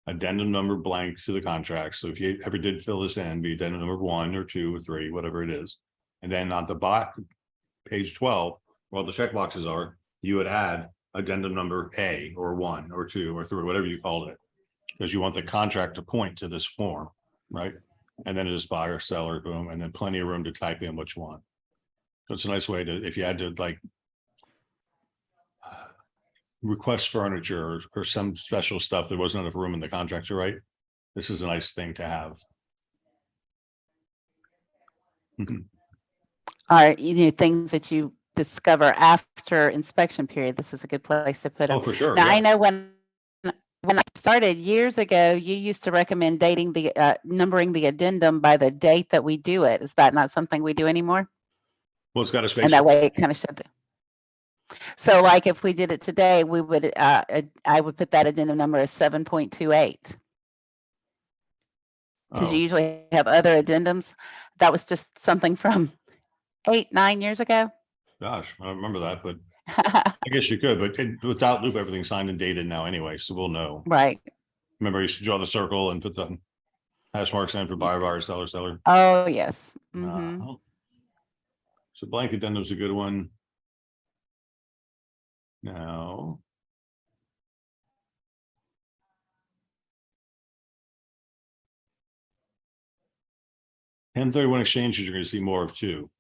Addendum number blank to the contract. So if you ever did fill this in, be addendum number 1 or 2 or 3, whatever it is. And then on the bottom, page 12, where all the check boxes are, you would add addendum number A or 1 or 2 or 3, whatever you called it, because you want the contract to point to this form, right? And then it is buyer, seller, boom, and then plenty of room to type in what you want. So it's a nice way to, if you had to like request furniture or some special stuff, there wasn't enough room in the contract to write, this is a nice thing to have. All right, things that you discover after inspection period, this is a good place to put them. Oh, for sure. Now, Yeah. I know when I started years ago, you used to recommend dating the numbering the addendum by the date that we do it. Is that not something we do anymore? Well, it's got a space. And that way it kind of showed. So like if we did it today, we would, I would put that addendum number as 7.28. Because you usually have other addendums. That was just something from 8-9 years ago. Gosh, I don't remember that, but I guess you could, but without loop, everything's signed and dated now anyway, so we'll know. Right. Remember, I used to draw the circle and put the hash marks in for buyer, seller, seller. Oh, yes. So blank addendum is a good one. Now, (1031) exchanges, you're going to see more of too.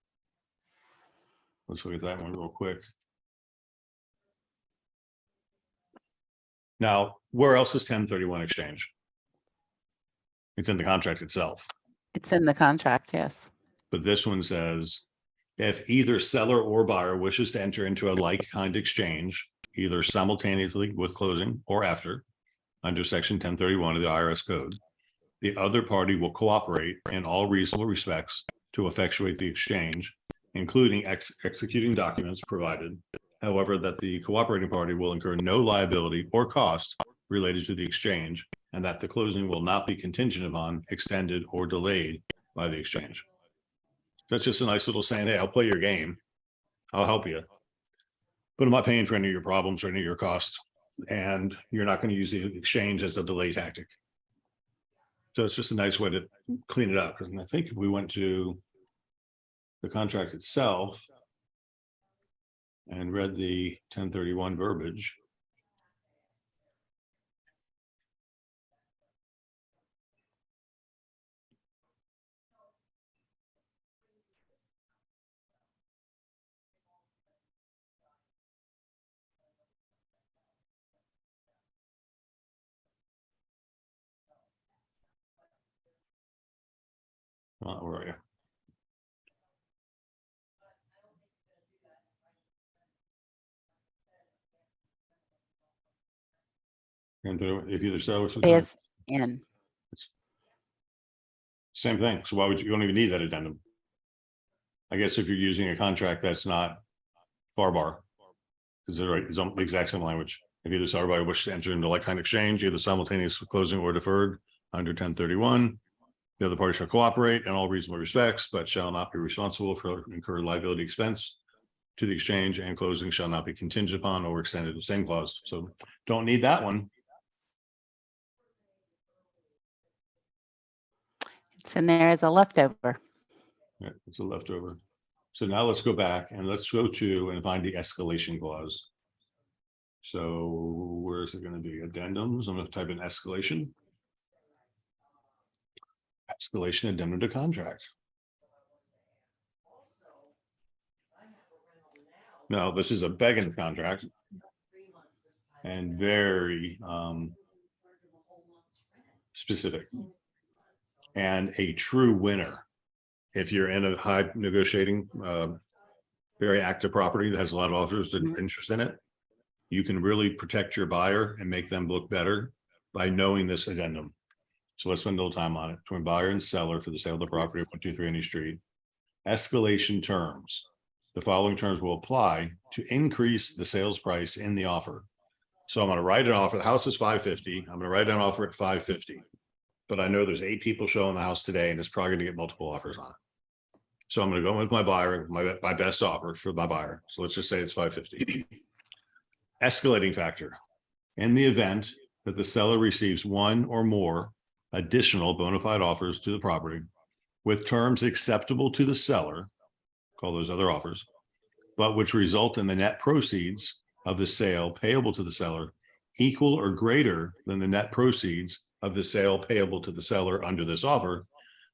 Let's look at that one real quick. Now, where else is 1031 exchange? It's in the contract itself. It's in the contract, yes. But this one says, if either seller or buyer wishes to enter into a like kind exchange, either simultaneously with closing or after, under section 1031 of the IRS code, the other party will cooperate in all reasonable respects to effectuate the exchange, including executing documents provided, however, that the cooperating party will incur no liability or cost related to the exchange, and that the closing will not be contingent upon, extended, or delayed by the exchange. That's just a nice little saying, hey, I'll play your game. I'll help you. But I'm not paying for any of your problems or any of your costs. And you're not going to use the exchange as a delay tactic. So it's just a nice way to clean it up. And I think if we went to the contract itself and read the 1031 verbiage, where are you? And if either so, Is in. same thing. So why would you don't even need that addendum? I guess if you're using a contract that's not FAR, because they're right, it's the exact same language. If either side or buyer wishes to enter into like kind exchange, either simultaneous closing or deferred under 1031, the other party shall cooperate in all reasonable respects, but shall not be responsible for incurred liability expense to the exchange, and closing shall not be contingent upon or extended the same clause. So don't need that one. It's in there as a leftover. Yeah, it's a leftover. So now let's go back and let's go to and find the escalation clause. So where is it going to be? Addendums. I'm going to type in escalation. Escalation addendum to contract. No, this is a begging contract and very specific and a true winner. If you're in a high negotiating, very active property that has a lot of offers and interest in it, you can really protect your buyer and make them look better by knowing this addendum. So let's spend a little time on it. Between buyer and seller for the sale of the property at 123 Any Street. Escalation terms. The following terms will apply to increase the sales price in the offer. So I'm going to write an offer. The house is 550. I'm going to write an offer at 550. But I know there's 8 people showing the house today, and it's probably going to get multiple offers on it. So I'm going to go with my buyer, my best offer for my buyer. So let's just say it's 550. Escalating factor. In the event that the seller receives one or more additional bona fide offers to the property with terms acceptable to the seller, call those other offers, but which result in the net proceeds of the sale payable to the seller equal or greater than the net proceeds of the sale payable to the seller under this offer,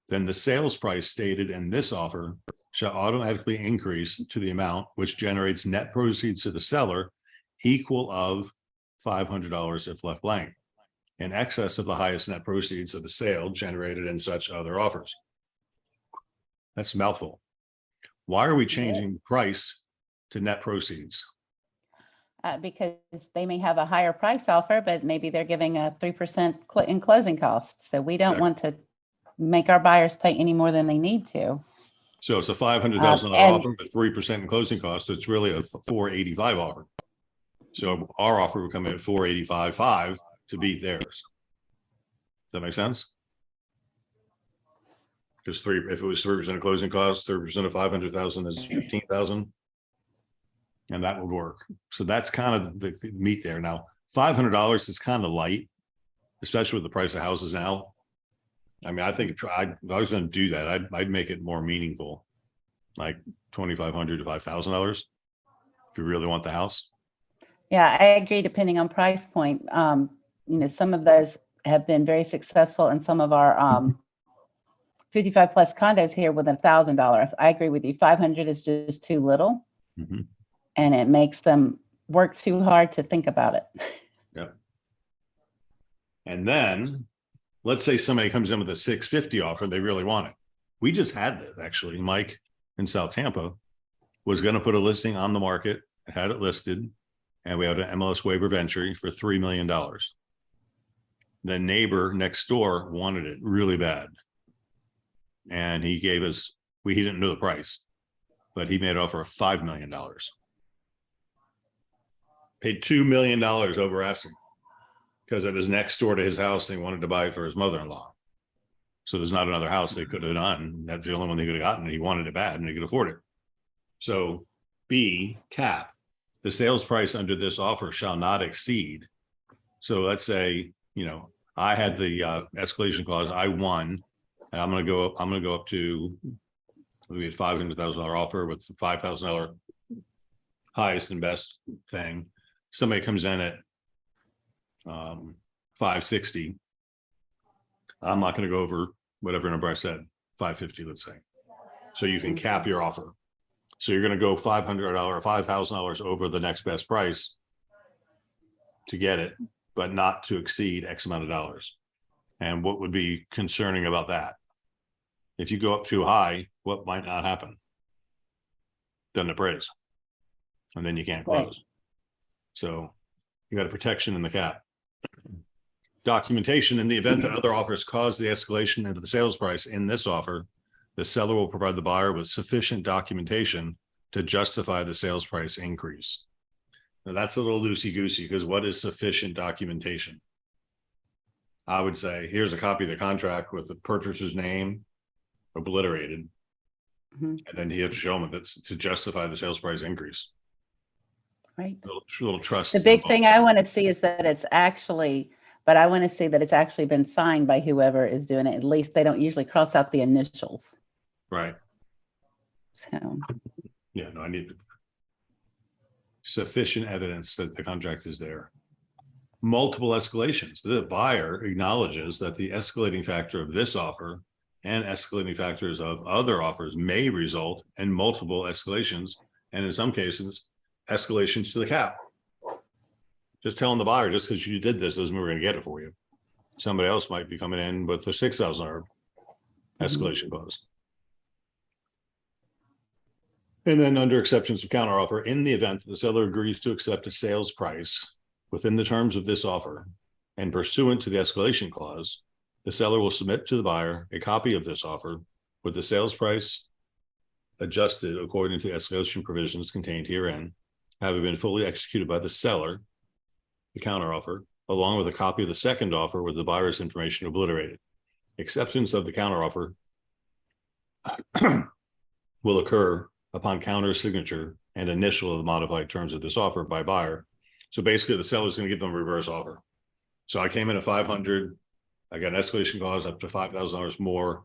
then the sales price stated in this offer shall automatically increase to the amount which generates net proceeds to the seller equal of $500 if left blank, in excess of the highest net proceeds of the sale generated in such other offers. That's a mouthful. Why are we changing price to net proceeds? Because they may have a higher price offer, but maybe they're giving a 3% in closing costs. So we don't want to make our buyers pay any more than they need to. So it's a $500,000 offer with 3% in closing costs. It's really a $485,000 offer. So our offer would come in at $485,500 to beat theirs. Does that make sense? Because if it was 3% of closing costs, 3% of 500,000 is 15,000. And that would work. So that's kind of the meat there. Now, $500 is kind of light, especially with the price of houses now. I mean, I think if I was going to do that, I'd make it more meaningful, like $2,500 to $5,000 if you really want the house. Yeah, I agree. Depending on price point, you know, some of those have been very successful, and some of our 55 plus condos here with $1,000. I agree with you. 500 is just too little. Mm-hmm. And it makes them work too hard to think about it. Yeah. And then let's say somebody comes in with a 650 offer, they really want it. We just had that actually. Mike in South Tampa was going to put a listing on the market, had it listed, and we had an MLS waiver of entry for $3 million. The neighbor next door wanted it really bad. And he gave us, he didn't know the price, but he made an offer of $5 million. Paid $2 million over asking because it was next door to his house and he wanted to buy it for his mother-in-law. So there's not another house they could have done. That's the only one they could have gotten. He wanted it bad and he could afford it. So B, cap, the sales price under this offer shall not exceed. So let's say, I had the escalation clause, I won, and I'm gonna go up to, we had $500,000 offer with the $5,000 highest and best thing. Somebody comes in at 560. I'm not gonna go over whatever number I said, 550, let's say. So you can cap your offer. So you're gonna go $500 or $5,000 over the next best price to get it, but not to exceed X amount of dollars. And what would be concerning about that? If you go up too high, what might not happen? Doesn't appraise. And then you can't close. Right. So you got a protection in the cap. Documentation: in the event that other offers cause the escalation into the sales price in this offer, the seller will provide the buyer with sufficient documentation to justify the sales price increase. Now that's a little loosey-goosey, because what is sufficient documentation? I would say, here's a copy of the contract with the purchaser's name obliterated. And then you have to show them that's to justify the sales price increase. Right. Little trust. The big thing I want to see is that it's actually, but I want to see that it's actually been signed by whoever is doing it. At least they don't usually cross out the initials. Right. So. Yeah, no, I need sufficient evidence that the contract is there. Multiple escalations. The buyer acknowledges that the escalating factor of this offer and escalating factors of other offers may result in multiple escalations, and in some cases, escalations to the cap. Just telling the buyer, just because you did this doesn't mean we're going to get it for you. Somebody else might be coming in with a $6,000 escalation clause. And then under exceptions of counteroffer, in the event that the seller agrees to accept a sales price within the terms of this offer and pursuant to the escalation clause, the seller will submit to the buyer a copy of this offer with the sales price adjusted according to the escalation provisions contained herein, having been fully executed by the seller, the counteroffer, along with a copy of the second offer with the buyer's information obliterated. Acceptance of the counteroffer will occur upon counter signature and initial of the modified terms of this offer by buyer. So basically the seller is going to give them a reverse offer. So I came in at 500. I got an escalation clause up to $5,000 more.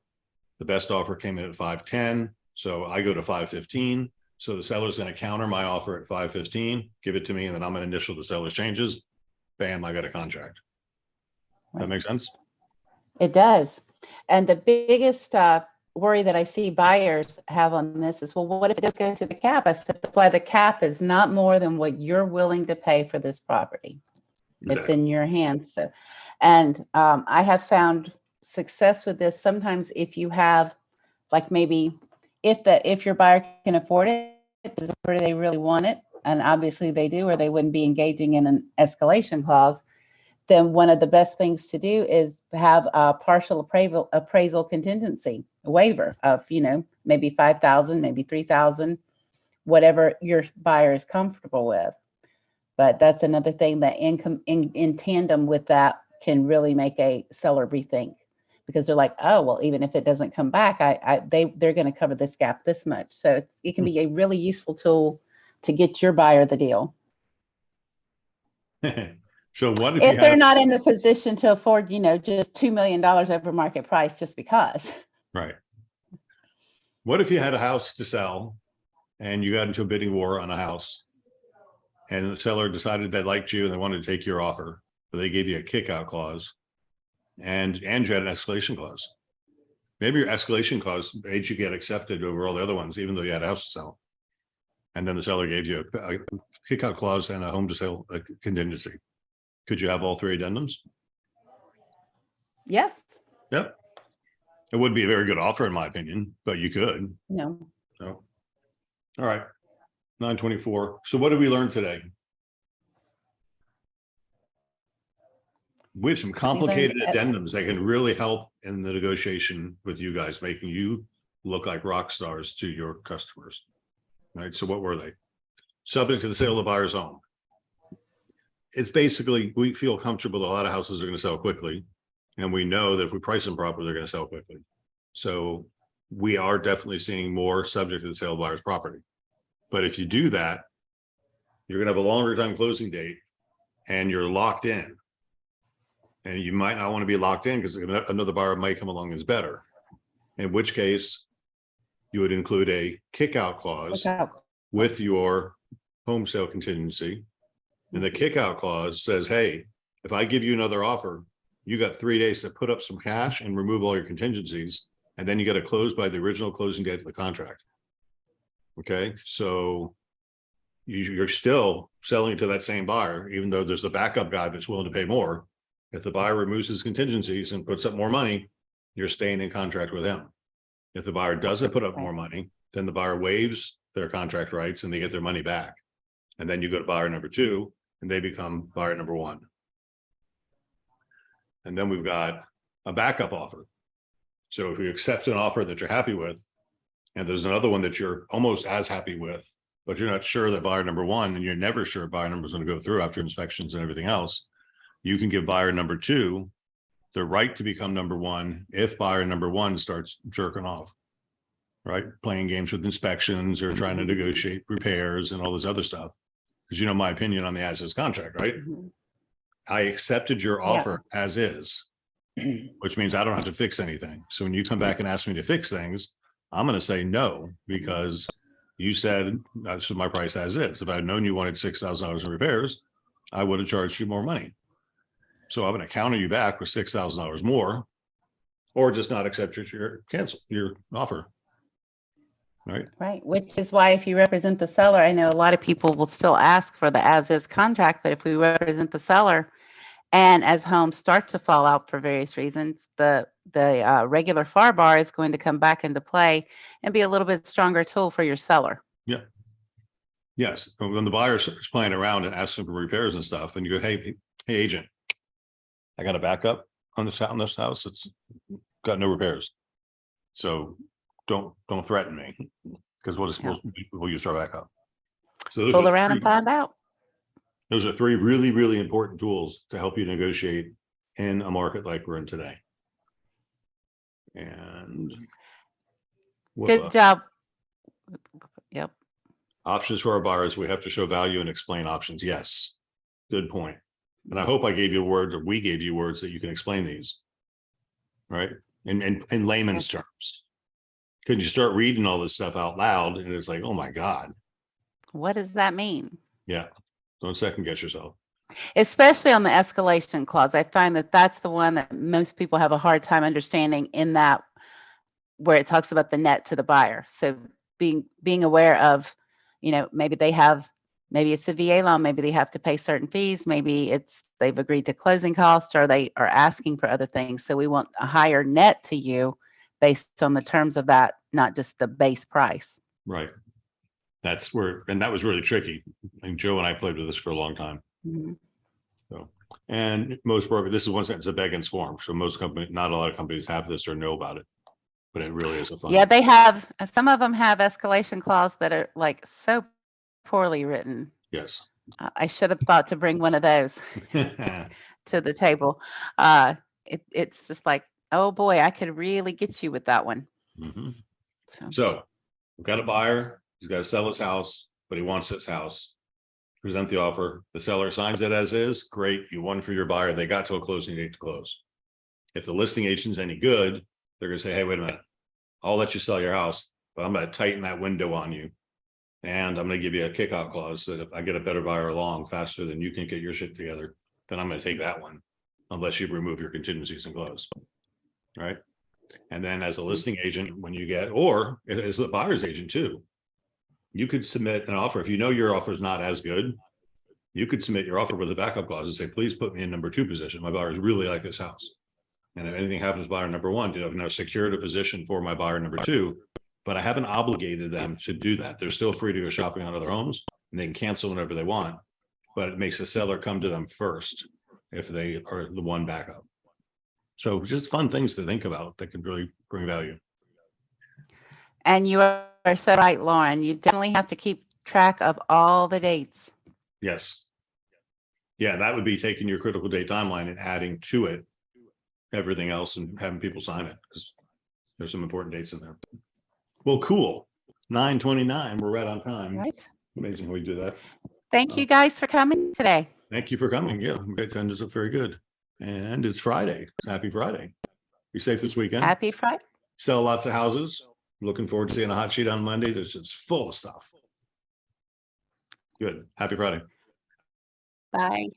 The best offer came in at 510. So I go to 515. So the seller's going to counter my offer at 515, give it to me, and then I'm going to initial the seller's changes. Bam, I got a contract. That makes sense? It does. And the biggest worry that I see buyers have on this is, well, what if it does go to the cap? I said, that's why the cap is not more than what you're willing to pay for this property. Exactly. It's in your hands. So, and I have found success with this. Sometimes if you have, like, maybe if your buyer can afford it, or they really want it, and obviously they do, or they wouldn't be engaging in an escalation clause, then one of the best things to do is have a partial appraisal contingency waiver of, maybe 5,000, maybe 3,000, whatever your buyer is comfortable with. But that's another thing that in tandem with that can really make a seller rethink, because they're like, oh, well, even if it doesn't come back, they're going to cover this gap this much. So it can be a really useful tool to get your buyer the deal. So what if they're not in the position to afford, just $2 million over market price just because. Right. What if you had a house to sell and you got into a bidding war on a house and the seller decided they liked you and they wanted to take your offer, but they gave you a kick-out clause and you had an escalation clause? Maybe your escalation clause made you get accepted over all the other ones, even though you had a house to sell. And then the seller gave you a kick-out clause and a home to sell contingency. Could you have all three addendums? Yes. Yep. It would be a very good offer, in my opinion, but you could. No. So, all right. 924. So what did we learn today? We have some complicated addendums that can really help in the negotiation with you guys, making you look like rock stars to your customers. All right. So what were they? Subject to the sale of the buyer's home. It's basically, we feel comfortable that a lot of houses are going to sell quickly. And we know that if we price them properly, they're going to sell quickly. So we are definitely seeing more subject to the sale of buyer's property. But if you do that, you're going to have a longer time closing date and you're locked in. And you might not want to be locked in because another buyer might come along that's better. In which case, you would include a kick-out clause with your home sale contingency. And the kick-out clause says, hey, if I give you another offer, you got 3 days to put up some cash and remove all your contingencies. And then you got to close by the original closing date of the contract. Okay, so you're still selling to that same buyer, even though there's a backup guy that's willing to pay more. If the buyer removes his contingencies and puts up more money, you're staying in contract with him. If the buyer doesn't put up more money, then the buyer waives their contract rights and they get their money back. And then you go to buyer number 2 and they become buyer number 1. And then we've got a backup offer. So if you accept an offer that you're happy with, and there's another one that you're almost as happy with, but you're not sure that buyer number 1, and you're never sure buyer number is going to go through after inspections and everything else, you can give buyer number 2 the right to become number 1 if buyer number 1 starts jerking off, right? Playing games with inspections or trying to negotiate repairs and all this other stuff. Because you know my opinion on the as-is contract, right? I accepted your offer as is, which means I don't have to fix anything. So when you come back and ask me to fix things, I'm going to say no, because you said that's my price as is. If I had known you wanted $6,000 in repairs, I would have charged you more money. So I'm going to counter you back with $6,000 more, or just not accept your offer. Right. Right. Which is why if you represent the seller, I know a lot of people will still ask for the as-is contract, but if we represent the seller and as homes start to fall out for various reasons, the regular FAR bar is going to come back into play and be a little bit stronger tool for your seller. Yeah. Yes. When the buyer starts playing around and asking for repairs and stuff, and you go, hey agent, I got a backup on this house. It's got no repairs. So don't threaten me, because we'll use our backup. So those pull around and find out. Those are 3 really, really important tools to help you negotiate in a market like we're in today. And good job. Yep. Options for our buyers. We have to show value and explain options. Yes. Good point. And I hope I gave you a word, or we gave you words that you can explain these, right? In layman's terms. Because you start reading all this stuff out loud and it's like, oh my God. What does that mean? Yeah. Don't second guess yourself. Especially on the escalation clause. I find that that's the one that most people have a hard time understanding, in that where it talks about the net to the buyer. So being aware of, maybe it's a VA loan, maybe they have to pay certain fees, maybe they've agreed to closing costs, or they are asking for other things. So we want a higher net to you based on the terms of that, not just the base price. Right. That's where, and that was really tricky. And Joe and I played with this for a long time. Mm-hmm. So, and most brokers, this is one sentence, a begging form. So most companies, not a lot of companies have this or know about it, but it really is a fun. Yeah, they have, some of them have escalation clause that are like so poorly written. Yes. I should have thought to bring one of those to the table. It's just like, oh boy, I could really get you with that one. Mm-hmm. So we've got a buyer. He's got to sell his house, but he wants this house. Present the offer. The seller signs it as is. Great. You won for your buyer. They got to a closing date to close. If the listing agent's any good, they're going to say, hey, wait a minute. I'll let you sell your house, but I'm going to tighten that window on you. And I'm going to give you a kickout clause that if I get a better buyer along faster than you can get your shit together, then I'm going to take that one, unless you remove your contingencies and close. Right. And then as a listing agent, when you get, or as a buyer's agent too, you could submit an offer. If you know your offer is not as good, you could submit your offer with a backup clause and say, please put me in number 2 position. My buyers really like this house. And if anything happens to buyer number 1, I've now secured a position for my buyer number 2, but I haven't obligated them to do that. They're still free to go shopping on other homes, and they can cancel whenever they want, but it makes the seller come to them first if they are the one backup. So just fun things to think about that can really bring value. And you are so right, Lauren. You definitely have to keep track of all the dates. Yes. Yeah, that would be taking your critical date timeline and adding to it everything else and having people sign it, because there's some important dates in there. Well, cool. 9:29, we're right on time. Right. Amazing how we do that. Thank you guys for coming today. Thank you for coming. Yeah, the attendance is very good. And it's Friday. Happy Friday. Be safe this weekend. Happy Friday. Sell lots of houses. Looking forward to seeing a hot sheet on Monday. That's just full of stuff. Good. Happy Friday. Bye.